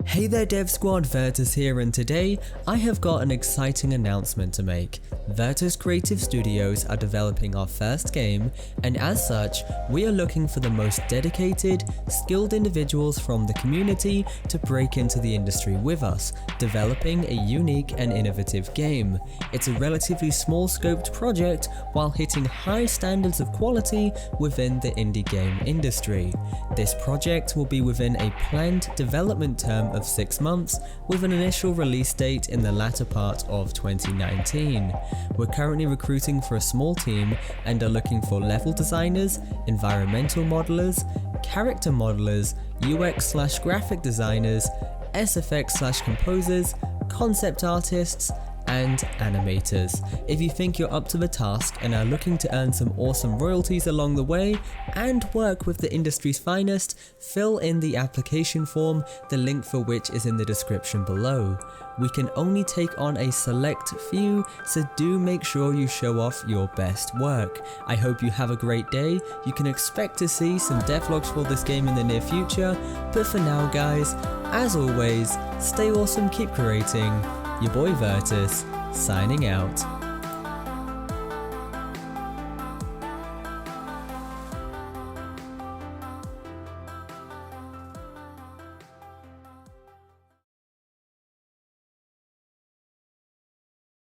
Hey there Dev Squad, Virtus here, and today I have got an exciting announcement to make. Virtus Creative Studios are developing our first game, and as such, we are looking for the most dedicated, skilled individuals from the community to break into the industry with us, developing a unique and innovative game. It's a relatively small scoped project while hitting high standards of quality within the indie game industry. This project will be within a planned development term of 6 months, with an initial release date in the latter part of 2019. We're currently recruiting for a small team and are looking for level designers, environmental modelers, character modelers, UX/graphic designers, SFX/composers, concept artists, and animators. If you think you're up to the task and are looking to earn some awesome royalties along the way and work with the industry's finest, fill in the application form, the link for which is in the description below. We can only take on a select few, so do make sure you show off your best work. I hope you have a great day. You can expect to see some devlogs for this game in the near future, but for now guys, as always, stay awesome, keep creating. Your boy Virtus, signing out.